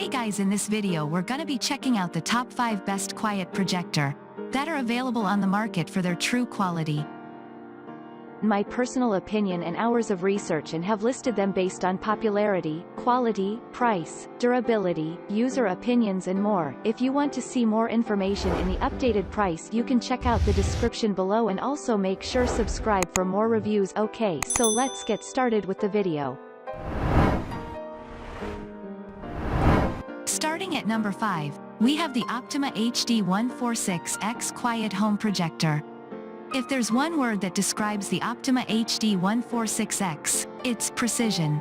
Hey guys, in this video we're gonna be checking out the top 5 best quiet projector that are available on the market for their true quality. My personal opinion and hours of research and have listed them based on popularity, quality, price, durability, user opinions and more. If you want to see more information in the updated price, you can check out the description below and also make sure subscribe for more reviews. Okay, so let's get started with the video. Starting at number 5, we have the Optima HD 146X Quiet Home Projector. If there's one word that describes the Optima HD 146X, it's precision.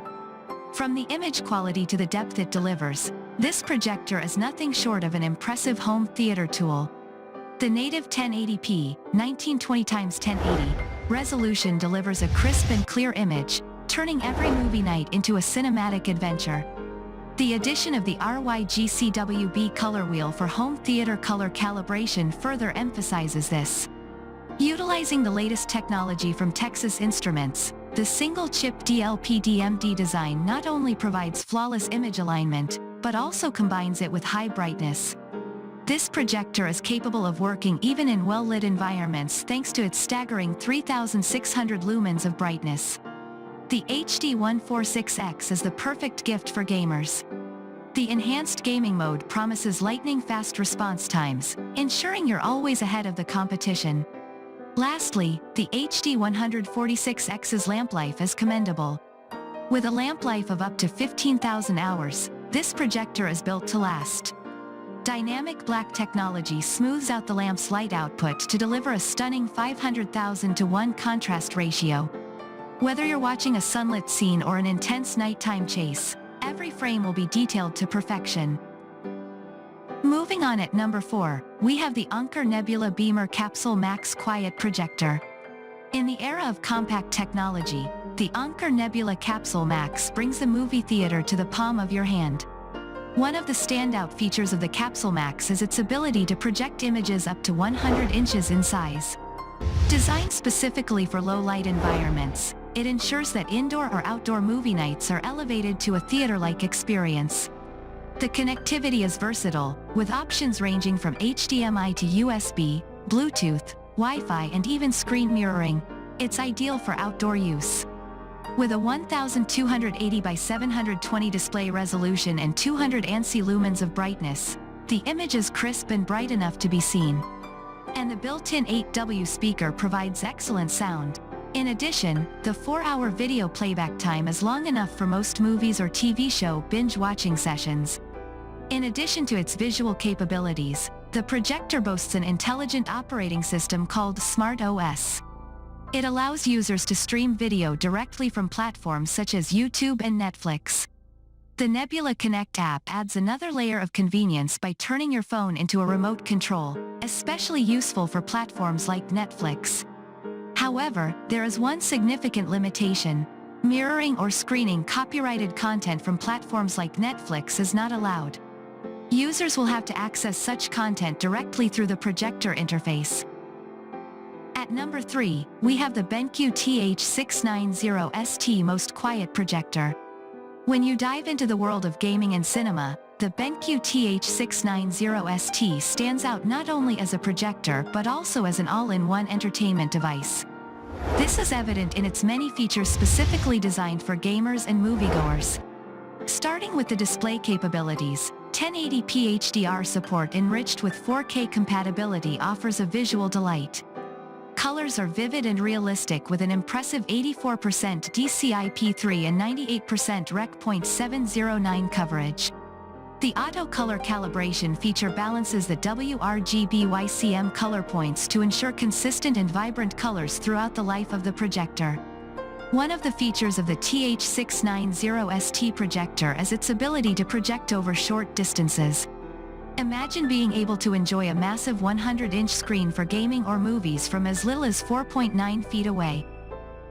From the image quality to the depth it delivers, this projector is nothing short of an impressive home theater tool. The native 1080p, 1920x1080, resolution delivers a crisp and clear image, turning every movie night into a cinematic adventure. The addition of the RYGCWB color wheel for home theater color calibration further emphasizes this. Utilizing the latest technology from Texas Instruments, the single-chip DLP-DMD design not only provides flawless image alignment, but also combines it with high brightness. This projector is capable of working even in well-lit environments thanks to its staggering 3,600 lumens of brightness. The HD 146X is the perfect gift for gamers. The enhanced gaming mode promises lightning-fast response times, ensuring you're always ahead of the competition. Lastly, the HD 146X's lamp life is commendable. With a lamp life of up to 15,000 hours, this projector is built to last. Dynamic black technology smooths out the lamp's light output to deliver a stunning 500,000:1 contrast ratio. Whether you're watching a sunlit scene or an intense nighttime chase, every frame will be detailed to perfection. Moving on at number 4, we have the Anker Nebula Beamer Capsule Max Quiet Projector. In the era of compact technology, the Anker Nebula Capsule Max brings the movie theater to the palm of your hand. One of the standout features of the Capsule Max is its ability to project images up to 100 inches in size. Designed specifically for low-light environments, it ensures that indoor or outdoor movie nights are elevated to a theater-like experience. The connectivity is versatile, with options ranging from HDMI to USB, Bluetooth, Wi-Fi and even screen mirroring. It's ideal for outdoor use. With a 1280 by 720 display resolution and 200 ANSI lumens of brightness, the image is crisp and bright enough to be seen. And the built-in 8W speaker provides excellent sound. In addition, the 4-hour video playback time is long enough for most movies or TV show binge-watching sessions. In addition to its visual capabilities, the projector boasts an intelligent operating system called Smart OS. It allows users to stream video directly from platforms such as YouTube and Netflix. The Nebula Connect app adds another layer of convenience by turning your phone into a remote control, especially useful for platforms like Netflix. However, there is one significant limitation. Mirroring or screening copyrighted content from platforms like Netflix is not allowed. Users will have to access such content directly through the projector interface. At number 3, we have the BenQ TH690ST Most Quiet Projector. When you dive into the world of gaming and cinema, the BenQ TH690ST stands out not only as a projector but also as an all-in-one entertainment device. This is evident in its many features specifically designed for gamers and moviegoers. Starting with the display capabilities, 1080p HDR support enriched with 4K compatibility offers a visual delight. Colors are vivid and realistic with an impressive 84% DCI-P3 and 98% Rec.709 coverage. The auto color calibration feature balances the WRGB-YCM color points to ensure consistent and vibrant colors throughout the life of the projector. One of the features of the TH690ST projector is its ability to project over short distances. Imagine being able to enjoy a massive 100-inch screen for gaming or movies from as little as 4.9 feet away.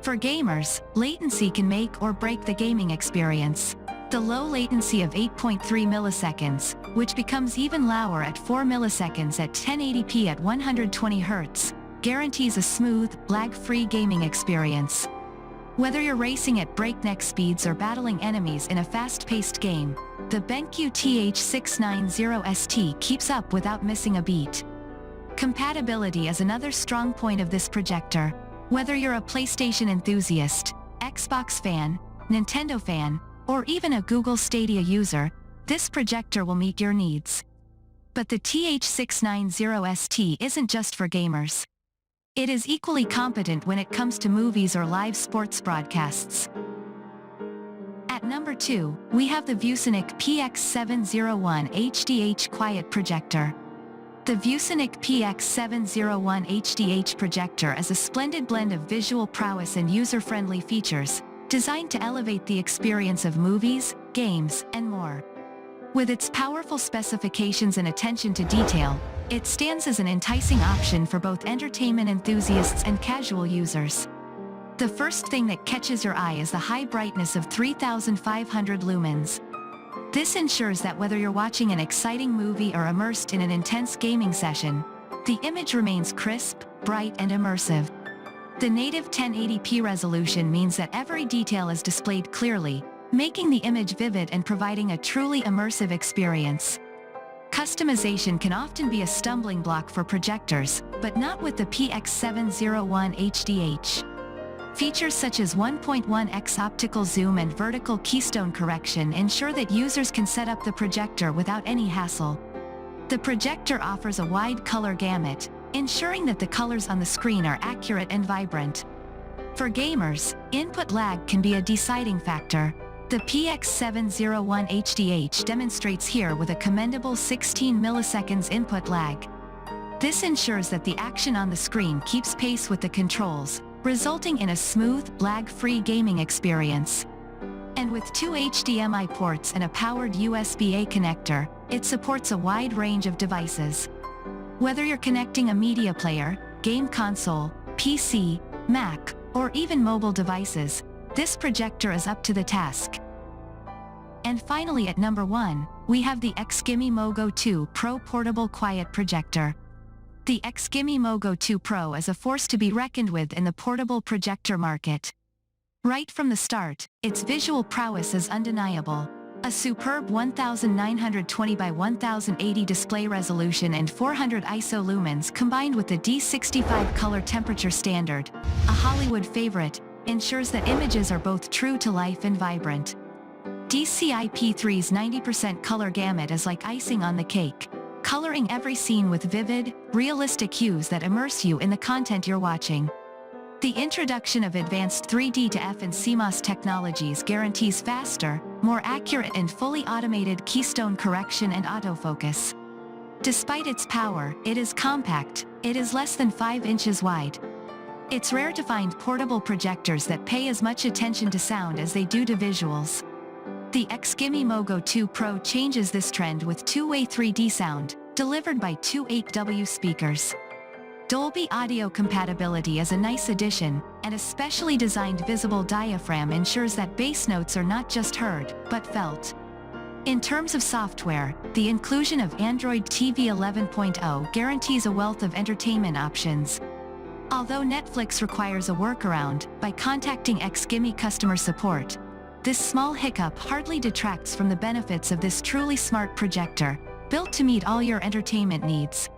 For gamers, latency can make or break the gaming experience. The low latency of 8.3 milliseconds, which becomes even lower at 4 milliseconds at 1080p at 120 Hz, guarantees a smooth, lag-free gaming experience. Whether you're racing at breakneck speeds or battling enemies in a fast-paced game, the BenQ TH690ST keeps up without missing a beat. Compatibility is another strong point of this projector. Whether you're a PlayStation enthusiast, Xbox fan, Nintendo fan, or even a Google Stadia user, this projector will meet your needs. But the TH690ST isn't just for gamers. It is equally competent when it comes to movies or live sports broadcasts. At number 2, we have the ViewSonic PX701 HDH Quiet Projector. The ViewSonic PX701 HDH projector is a splendid blend of visual prowess and user-friendly features, designed to elevate the experience of movies, games, and more. With its powerful specifications and attention to detail, it stands as an enticing option for both entertainment enthusiasts and casual users. The first thing that catches your eye is the high brightness of 3,500 lumens. This ensures that whether you're watching an exciting movie or immersed in an intense gaming session, the image remains crisp, bright, and immersive. The native 1080p resolution means that every detail is displayed clearly, making the image vivid and providing a truly immersive experience. Customization can often be a stumbling block for projectors, but not with the PX701 HDH. Features such as 1.1x optical zoom and vertical keystone correction ensure that users can set up the projector without any hassle. The projector offers a wide color gamut, ensuring that the colors on the screen are accurate and vibrant. For gamers, input lag can be a deciding factor. The PX701 HDH demonstrates here with a commendable 16 milliseconds input lag. This ensures that the action on the screen keeps pace with the controls, resulting in a smooth, lag-free gaming experience. And with 2 HDMI ports and a powered USB-A connector, it supports a wide range of devices. Whether you're connecting a media player, game console, PC, Mac, or even mobile devices, this projector is up to the task. And finally at number 1, we have the XGIMI MoGo 2 Pro Portable Quiet Projector. The XGIMI MoGo 2 Pro is a force to be reckoned with in the portable projector market. Right from the start, its visual prowess is undeniable. A superb 1920 by 1080 display resolution and 400 ISO lumens combined with the D65 color temperature standard, a Hollywood favorite, ensures that images are both true to life and vibrant. DCI-P3's 90% color gamut is like icing on the cake, coloring every scene with vivid, realistic hues that immerse you in the content you're watching. The introduction of advanced 3D to F and CMOS technologies guarantees faster, more accurate and fully automated keystone correction and autofocus. Despite its power, it is compact. It is less than 5 inches wide. It's rare to find portable projectors that pay as much attention to sound as they do to visuals. The XGIMI MoGo 2 Pro changes this trend with two-way 3D sound, delivered by two 8W speakers. Dolby audio compatibility is a nice addition, and a specially designed visible diaphragm ensures that bass notes are not just heard, but felt. In terms of software, the inclusion of Android TV 11.0 guarantees a wealth of entertainment options. Although Netflix requires a workaround, by contacting XGIMI customer support, this small hiccup hardly detracts from the benefits of this truly smart projector, built to meet all your entertainment needs.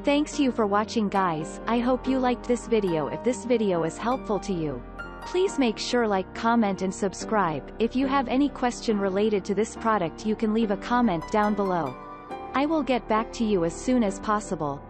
Thanks you for watching guys. I hope you liked this video. If this video is helpful to you, please make sure like, comment and subscribe. If you have any question related to this product you can leave a comment down below. I will get back to you as soon as possible.